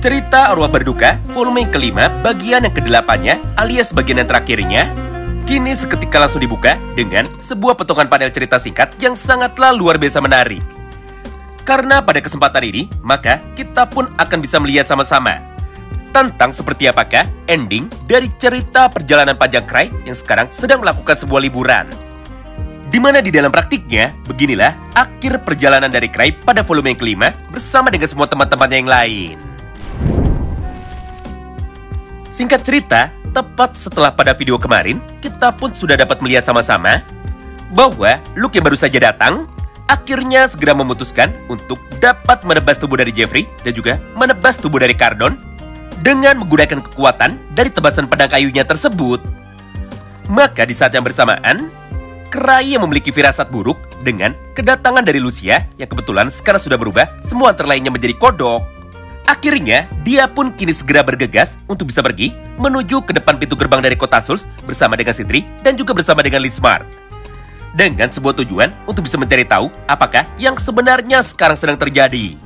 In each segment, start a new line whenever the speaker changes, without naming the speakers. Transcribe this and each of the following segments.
Cerita Arwah Berduka, volume yang kelima, bagian yang ke-8-nya, alias bagian yang terakhirnya, kini seketika langsung dibuka dengan sebuah potongan panel cerita singkat yang sangatlah luar biasa menarik. Karena pada kesempatan ini, maka kita pun akan bisa melihat sama-sama tentang seperti apakah ending dari cerita perjalanan panjang Cry yang sekarang sedang melakukan sebuah liburan. Di mana di dalam praktiknya, beginilah akhir perjalanan dari Cry pada volume yang kelima bersama dengan semua teman-temannya yang lain. Singkat cerita, tepat setelah pada video kemarin, kita pun sudah dapat melihat sama-sama bahwa Luke yang baru saja datang, akhirnya segera memutuskan untuk dapat menebas tubuh dari Jeffrey dan juga menebas tubuh dari Cardon dengan menggunakan kekuatan dari tebasan pedang kayunya tersebut. Maka di saat yang bersamaan, Cry yang memiliki firasat buruk dengan kedatangan dari Lucia yang kebetulan sekarang sudah berubah semua antara lainnya menjadi kodok. Akhirnya, dia pun kini segera bergegas untuk bisa pergi menuju ke depan pintu gerbang dari kota Souls bersama dengan Citri dan juga bersama dengan Lismart. Dengan sebuah tujuan untuk bisa mencari tahu apakah yang sebenarnya sekarang sedang terjadi.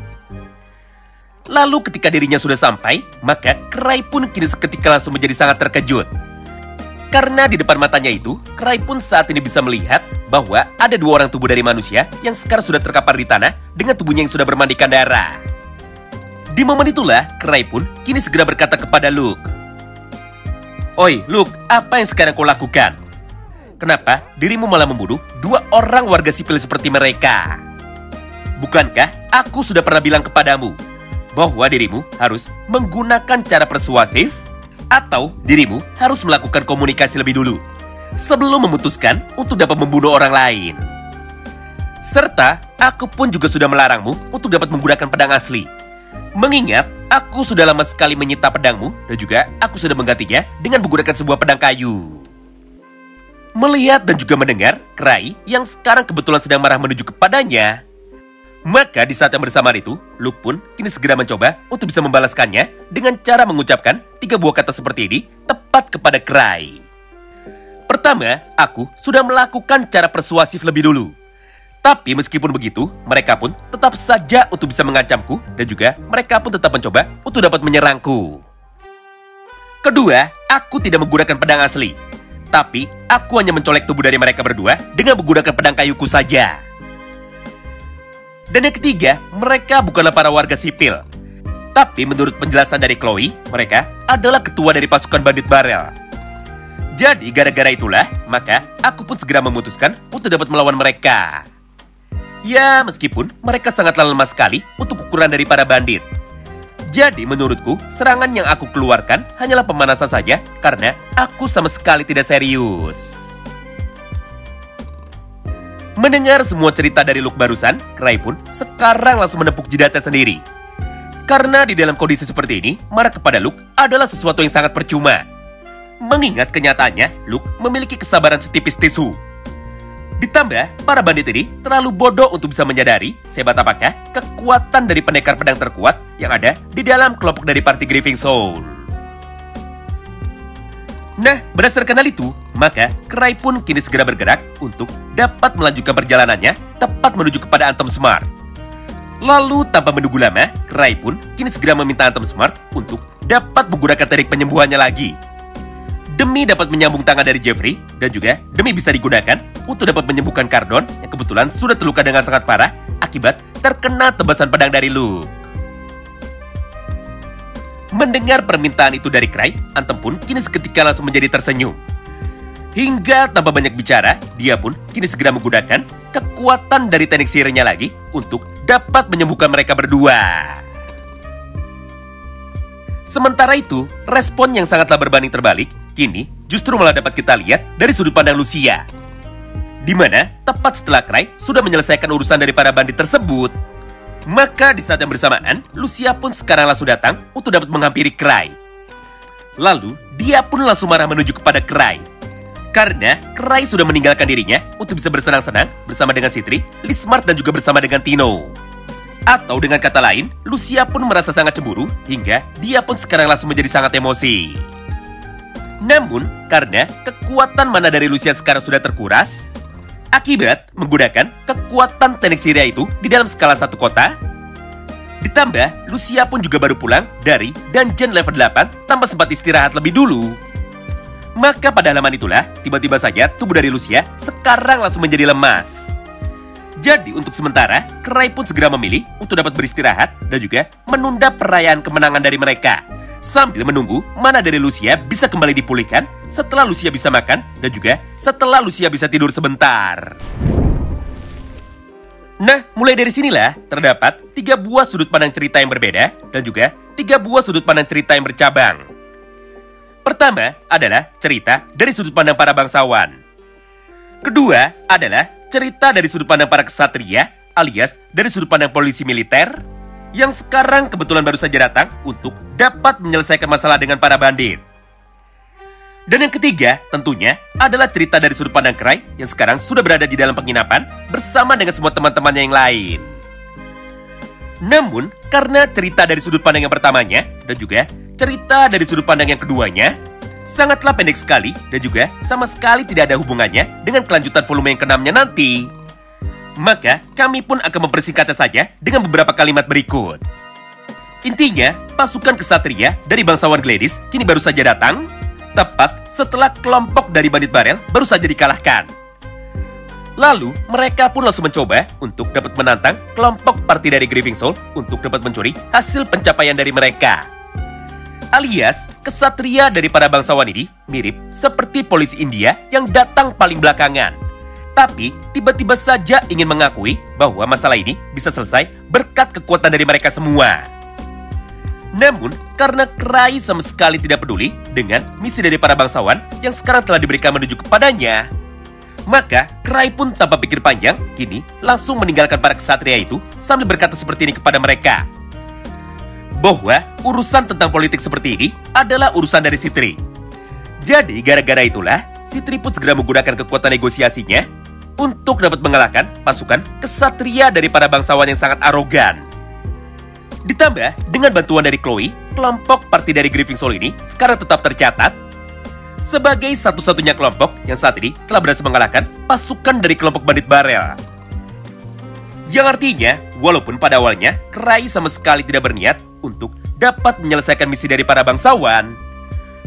Lalu ketika dirinya sudah sampai, maka Cry pun kini seketika langsung menjadi sangat terkejut. Karena di depan matanya itu, Cry pun saat ini bisa melihat bahwa ada dua orang tubuh dari manusia yang sekarang sudah terkapar di tanah dengan tubuhnya yang sudah bermandikan darah. Di momen itulah, Cry pun kini segera berkata kepada Luke, "Oi, Luke, apa yang sekarang kau lakukan? Kenapa dirimu malah membunuh dua orang warga sipil seperti mereka? Bukankah aku sudah pernah bilang kepadamu bahwa dirimu harus menggunakan cara persuasif? Atau dirimu harus melakukan komunikasi lebih dulu sebelum memutuskan untuk dapat membunuh orang lain? Serta, aku pun juga sudah melarangmu untuk dapat menggunakan pedang asli. Mengingat, aku sudah lama sekali menyita pedangmu dan juga aku sudah menggantinya dengan menggunakan sebuah pedang kayu." Melihat dan juga mendengar Cry yang sekarang kebetulan sedang marah menuju kepadanya, maka di saat yang bersamaan itu, Luke pun kini segera mencoba untuk bisa membalaskannya dengan cara mengucapkan 3 buah kata seperti ini tepat kepada Cry. Pertama, aku sudah melakukan cara persuasif lebih dulu. Tapi meskipun begitu, mereka pun tetap saja untuk bisa mengancamku dan juga mereka pun tetap mencoba untuk dapat menyerangku. Kedua, aku tidak menggunakan pedang asli. Tapi, aku hanya mencolek tubuh dari mereka berdua dengan menggunakan pedang kayuku saja. Dan yang ketiga, mereka bukanlah para warga sipil. Tapi menurut penjelasan dari Chloe, mereka adalah ketua dari pasukan bandit Barel. Jadi, gara-gara itulah, maka aku pun segera memutuskan untuk dapat melawan mereka. Ya, meskipun mereka sangatlah lemah sekali untuk ukuran dari para bandit. Jadi menurutku, serangan yang aku keluarkan hanyalah pemanasan saja karena aku sama sekali tidak serius. Mendengar semua cerita dari Luke barusan, Cry pun sekarang langsung menepuk jidatnya sendiri. Karena di dalam kondisi seperti ini, marah kepada Luke adalah sesuatu yang sangat percuma. Mengingat kenyataannya, Luke memiliki kesabaran setipis tisu. Ditambah, para bandit ini terlalu bodoh untuk bisa menyadari sehebat apakah kekuatan dari pendekar pedang terkuat yang ada di dalam kelompok dari party Grieving Soul. Nah, berdasarkan hal itu, maka Cry pun kini segera bergerak untuk dapat melanjutkan perjalanannya tepat menuju kepada Anthem Smart. Lalu, tanpa menunggu lama, Cry pun kini segera meminta Anthem Smart untuk dapat menggunakan teknik penyembuhannya lagi. Demi dapat menyambung tangan dari Jeffrey dan juga demi bisa digunakan untuk dapat menyembuhkan Cardon yang kebetulan sudah terluka dengan sangat parah akibat terkena tebasan pedang dari Luke. Mendengar permintaan itu dari Cry, Anthem pun kini seketika langsung menjadi tersenyum. Hingga tanpa banyak bicara, dia pun kini segera menggunakan kekuatan dari teknik sihirnya lagi untuk dapat menyembuhkan mereka berdua. Sementara itu, respon yang sangatlah berbanding terbalik kini justru malah dapat kita lihat dari sudut pandang Lucia. Di mana tepat setelah Cry sudah menyelesaikan urusan dari para bandit tersebut, maka di saat yang bersamaan, Lucia pun sekarang langsung datang untuk dapat menghampiri Cry. Lalu, dia pun langsung marah menuju kepada Cry. Karena Cry sudah meninggalkan dirinya untuk bisa bersenang-senang bersama dengan Citri, Lismart dan juga bersama dengan Tino. Atau dengan kata lain, Lucia pun merasa sangat cemburu hingga dia pun sekarang langsung menjadi sangat emosi. Namun, karena kekuatan mana dari Lucia sekarang sudah terkuras, akibat menggunakan kekuatan teknik sihir itu di dalam skala satu kota, Ditambah, Lucia pun juga baru pulang dari dungeon level 8 tanpa sempat istirahat lebih dulu. Maka pada halaman itulah, tiba-tiba saja tubuh dari Lucia sekarang langsung menjadi lemas. Jadi untuk sementara, Cray pun segera memilih untuk dapat beristirahat dan juga menunda perayaan kemenangan dari mereka, sambil menunggu mana dari Lucia bisa kembali dipulihkan setelah Lucia bisa makan dan juga setelah Lucia bisa tidur sebentar. Nah, mulai dari sinilah terdapat 3 buah sudut pandang cerita yang berbeda dan juga 3 buah sudut pandang cerita yang bercabang. Pertama adalah cerita dari sudut pandang para bangsawan. Kedua adalah cerita dari sudut pandang para kesatria alias dari sudut pandang polisi militer yang sekarang kebetulan baru saja datang untuk dapat menyelesaikan masalah dengan para bandit. Dan yang ketiga tentunya adalah cerita dari sudut pandang Cray yang sekarang sudah berada di dalam penginapan bersama dengan semua teman-temannya yang lain. Namun, karena cerita dari sudut pandang yang pertamanya dan juga cerita dari sudut pandang yang keduanya sangatlah pendek sekali dan juga sama sekali tidak ada hubungannya dengan kelanjutan volume yang ke-6-nya nanti, maka kami pun akan mempersingkatnya saja dengan beberapa kalimat berikut. Intinya, pasukan kesatria dari bangsawan Gladys kini baru saja datang tepat setelah kelompok dari bandit Barel baru saja dikalahkan. Lalu, mereka pun langsung mencoba untuk dapat menantang kelompok parti dari Grieving Soul untuk dapat mencuri hasil pencapaian dari mereka. Alias, kesatria dari para bangsawan ini mirip seperti polisi India yang datang paling belakangan. Tapi, tiba-tiba saja ingin mengakui bahwa masalah ini bisa selesai berkat kekuatan dari mereka semua. Namun, karena Cray sama sekali tidak peduli dengan misi dari para bangsawan yang sekarang telah diberikan menuju kepadanya, maka Cray pun tanpa pikir panjang kini langsung meninggalkan para kesatria itu sambil berkata seperti ini kepada mereka, bahwa urusan tentang politik seperti ini adalah urusan dari Citri. Jadi gara-gara itulah Citri pun segera menggunakan kekuatan negosiasinya untuk dapat mengalahkan pasukan kesatria dari para bangsawan yang sangat arogan. Ditambah dengan bantuan dari Chloe, kelompok parti dari Grieving Soul ini sekarang tetap tercatat sebagai satu-satunya kelompok yang saat ini telah berhasil mengalahkan pasukan dari kelompok bandit Barel. Yang artinya, walaupun pada awalnya Cray sama sekali tidak berniat untuk dapat menyelesaikan misi dari para bangsawan,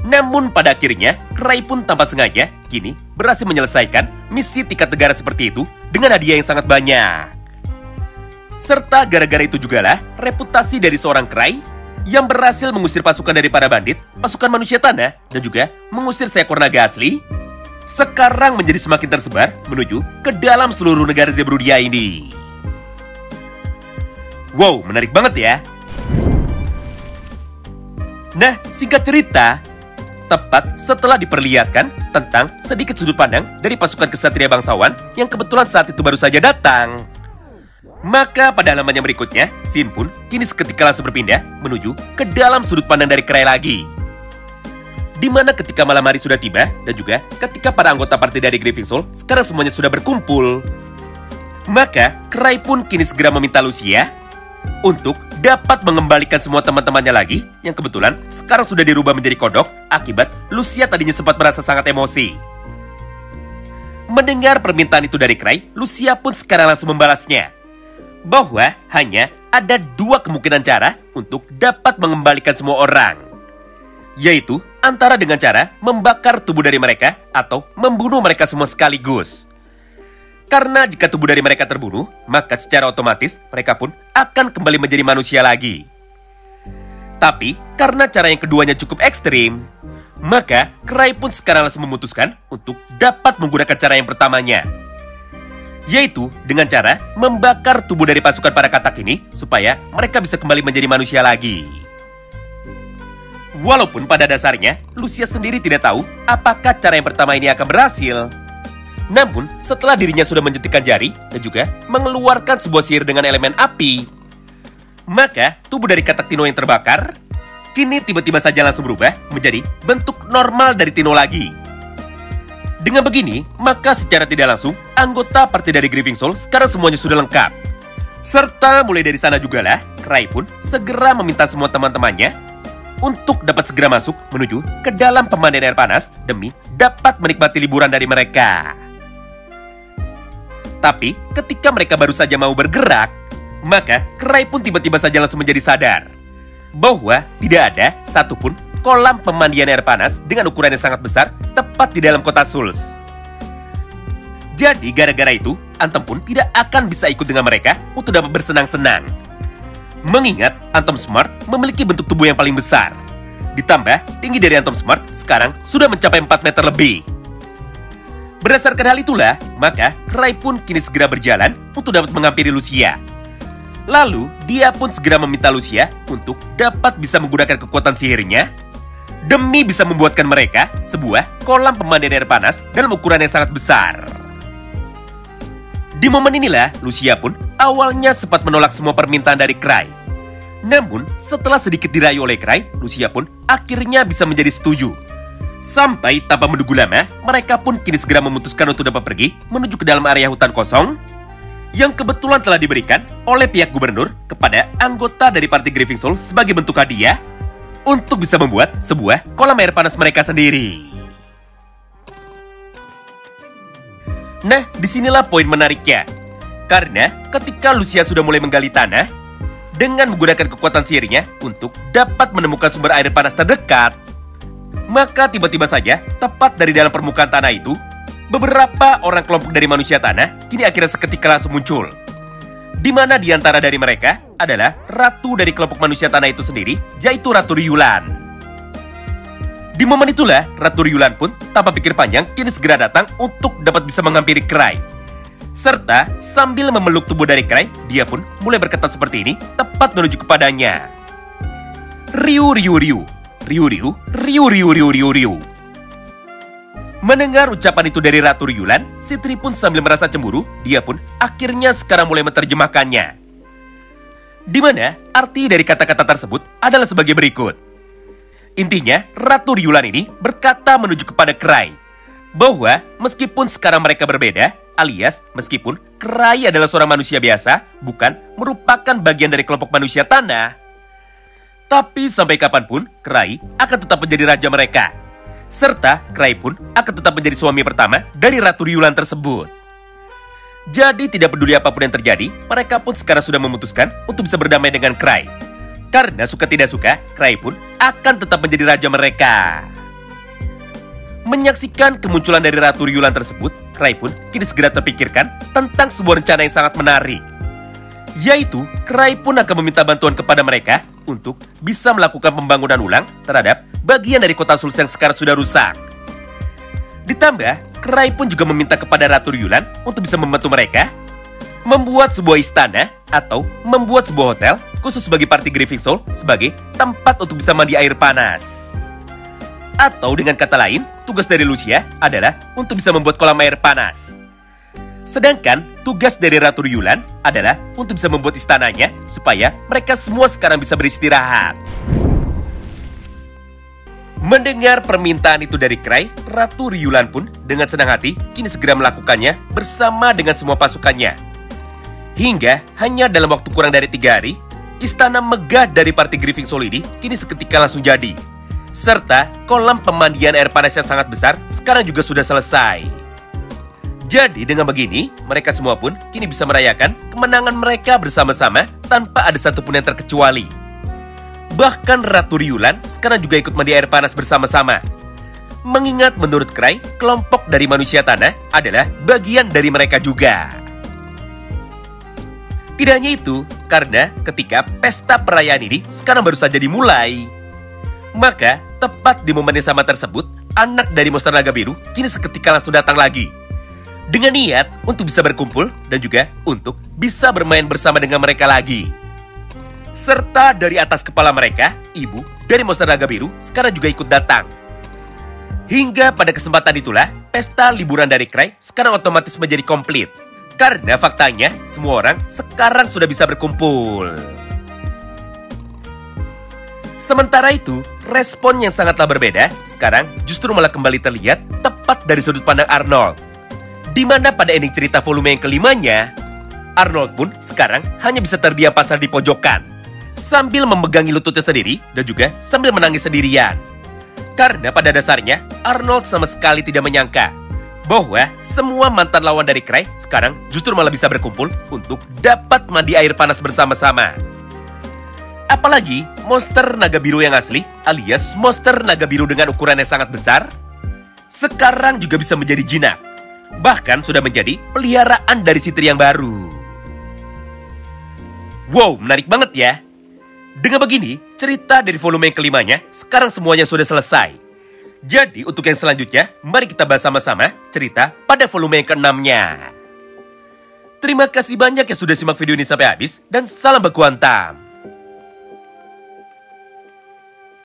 namun pada akhirnya Cray pun tanpa sengaja kini berhasil menyelesaikan misi tingkat negara seperti itu dengan hadiah yang sangat banyak. Serta gara-gara itu jugalah reputasi dari seorang Cray yang berhasil mengusir pasukan dari para bandit, pasukan manusia tanah, dan juga mengusir seekor naga asli, sekarang menjadi semakin tersebar menuju ke dalam seluruh negara Zebrudia ini. Wow, menarik banget ya. Nah, singkat cerita, tepat setelah diperlihatkan tentang sedikit sudut pandang dari pasukan kesatria bangsawan yang kebetulan saat itu baru saja datang, maka pada halaman yang berikutnya, scene pun kini seketika langsung berpindah menuju ke dalam sudut pandang dari Cray lagi. Dimana ketika malam hari sudah tiba dan juga ketika para anggota parti dari Grieving Soul sekarang semuanya sudah berkumpul, maka Cray pun kini segera meminta Lucia untuk dapat mengembalikan semua teman-temannya lagi yang kebetulan sekarang sudah dirubah menjadi kodok akibat Lucia tadinya sempat merasa sangat emosi. Mendengar permintaan itu dari Cray, Lucia pun sekarang langsung membalasnya bahwa hanya ada 2 kemungkinan cara untuk dapat mengembalikan semua orang, yaitu antara dengan cara membakar tubuh dari mereka atau membunuh mereka semua sekaligus. Karena jika tubuh dari mereka terbunuh, maka secara otomatis mereka pun akan kembali menjadi manusia lagi. Tapi karena cara yang keduanya cukup ekstrim, maka Cray pun sekarang langsung memutuskan untuk dapat menggunakan cara yang pertamanya, yaitu dengan cara membakar tubuh dari pasukan para katak ini supaya mereka bisa kembali menjadi manusia lagi. Walaupun pada dasarnya Lucia sendiri tidak tahu apakah cara yang pertama ini akan berhasil, namun setelah dirinya sudah menjentikkan jari dan juga mengeluarkan sebuah sihir dengan elemen api, maka tubuh dari katak Tino yang terbakar kini tiba-tiba saja langsung berubah menjadi bentuk normal dari Tino lagi. Dengan begini, maka secara tidak langsung, anggota parti dari Grieving Soul sekarang semuanya sudah lengkap. Serta mulai dari sana jugalah, Cray pun segera meminta semua teman-temannya untuk dapat segera masuk menuju ke dalam pemandian air panas demi dapat menikmati liburan dari mereka. Tapi ketika mereka baru saja mau bergerak, Maka Cry pun tiba-tiba saja langsung menjadi sadar bahwa tidak ada satupun kolam pemandian air panas dengan ukuran yang sangat besar tepat di dalam kota Souls. Jadi gara-gara itu, Anthem pun tidak akan bisa ikut dengan mereka untuk dapat bersenang-senang. Mengingat Anthem Smart memiliki bentuk tubuh yang paling besar. Ditambah, tinggi dari Anthem Smart sekarang sudah mencapai 4 meter lebih. Berdasarkan hal itulah, maka Cry pun kini segera berjalan untuk dapat menghampiri Lucia. Lalu, dia pun segera meminta Lucia untuk dapat bisa menggunakan kekuatan sihirnya demi bisa membuatkan mereka sebuah kolam pemandian air panas dalam ukuran yang sangat besar. Di momen inilah, Lucia pun awalnya sempat menolak semua permintaan dari Cry. Namun, setelah sedikit dirayu oleh Cry, Lucia pun akhirnya bisa menjadi setuju. Sampai tanpa menunggu lama, mereka pun kini segera memutuskan untuk dapat pergi menuju ke dalam area hutan kosong yang kebetulan telah diberikan oleh pihak gubernur kepada anggota dari parti Grieving Soul sebagai bentuk hadiah untuk bisa membuat sebuah kolam air panas mereka sendiri. Nah, disinilah poin menariknya. Karena ketika Lucia sudah mulai menggali tanah dengan menggunakan kekuatan sihirnya untuk dapat menemukan sumber air panas terdekat, maka tiba-tiba saja tepat dari dalam permukaan tanah itu, beberapa orang kelompok dari manusia tanah kini akhirnya seketika langsung muncul. Di mana di antara dari mereka adalah ratu dari kelompok manusia tanah itu sendiri, yaitu Ratu Ryulan. Di momen itulah, Ratu Ryulan pun tanpa pikir panjang kini segera datang untuk dapat bisa menghampiri Cry. Serta sambil memeluk tubuh dari Cry, dia pun mulai berkata seperti ini tepat menuju kepadanya. Ryu, Ryu, Ryu. Ryu, Ryu, Ryu, Ryu, Ryu, Ryu, Ryu. Mendengar ucapan itu dari Ratu Ryulan, Sitri pun sambil merasa cemburu, dia pun akhirnya sekarang mulai menerjemahkannya. Di mana arti dari kata-kata tersebut adalah sebagai berikut. Intinya, Ratu Ryulan ini berkata menuju kepada Cry bahwa meskipun sekarang mereka berbeda, alias meskipun Cry adalah seorang manusia biasa, bukan merupakan bagian dari kelompok manusia tanah, tapi sampai kapanpun Cry akan tetap menjadi raja mereka. Serta Cry pun akan tetap menjadi suami pertama dari Ratu Ryulan tersebut. Jadi tidak peduli apapun yang terjadi, mereka pun sekarang sudah memutuskan untuk bisa berdamai dengan Cry. Karena suka tidak suka, Cry pun akan tetap menjadi raja mereka. Menyaksikan kemunculan dari Ratu Ryulan tersebut, Cry pun kini segera terpikirkan tentang sebuah rencana yang sangat menarik. Yaitu, Cry pun akan meminta bantuan kepada mereka untuk bisa melakukan pembangunan ulang terhadap bagian dari kota Souls yang sekarang sudah rusak. Ditambah, Cry pun juga meminta kepada Ratu Ryulan untuk bisa membantu mereka membuat sebuah istana atau membuat sebuah hotel khusus bagi parti Grieving Soul sebagai tempat untuk bisa mandi air panas. Atau dengan kata lain, tugas dari Lucia adalah untuk bisa membuat kolam air panas. Sedangkan tugas dari Ratu Ryulan adalah untuk bisa membuat istananya supaya mereka semua sekarang bisa beristirahat. Mendengar permintaan itu dari Cry, Ratu Ryulan pun dengan senang hati kini segera melakukannya bersama dengan semua pasukannya. Hingga hanya dalam waktu kurang dari 3 hari, istana megah dari parti Grieving Soul ini kini seketika langsung jadi. Serta kolam pemandian air panas yang sangat besar sekarang juga sudah selesai. Jadi dengan begini, mereka semua pun kini bisa merayakan kemenangan mereka bersama-sama tanpa ada satupun yang terkecuali. Bahkan Ratu Ryulan sekarang juga ikut mandi air panas bersama-sama. Mengingat menurut Cry, kelompok dari manusia tanah adalah bagian dari mereka juga. Tidak hanya itu, karena ketika pesta perayaan ini sekarang baru saja dimulai, maka tepat di momen yang sama tersebut, anak dari monster naga biru kini seketika langsung datang lagi. Dengan niat untuk bisa berkumpul dan juga untuk bisa bermain bersama dengan mereka lagi. Serta dari atas kepala mereka, ibu dari monster naga biru sekarang juga ikut datang. Hingga pada kesempatan itulah, pesta liburan dari Cry sekarang otomatis menjadi komplit. Karena faktanya, semua orang sekarang sudah bisa berkumpul. Sementara itu, respon yang sangatlah berbeda sekarang justru malah kembali terlihat tepat dari sudut pandang Arnold. Di mana pada ending cerita volume yang kelimanya, Arnold pun sekarang hanya bisa terdiam pasrah di pojokan, sambil memegangi lututnya sendiri dan juga sambil menangis sendirian. Karena pada dasarnya, Arnold sama sekali tidak menyangka bahwa semua mantan lawan dari Cry sekarang justru malah bisa berkumpul untuk dapat mandi air panas bersama-sama. Apalagi monster naga biru yang asli alias monster naga biru dengan ukuran yang sangat besar sekarang juga bisa menjadi jinak. Bahkan sudah menjadi peliharaan dari Citri yang baru. Wow, menarik banget ya. Dengan begini, cerita dari volume yang kelimanya sekarang semuanya sudah selesai. Jadi untuk yang selanjutnya, mari kita bahas sama-sama cerita pada volume yang ke-6-nya. Terima kasih banyak yang sudah simak video ini sampai habis dan salam baku hantam.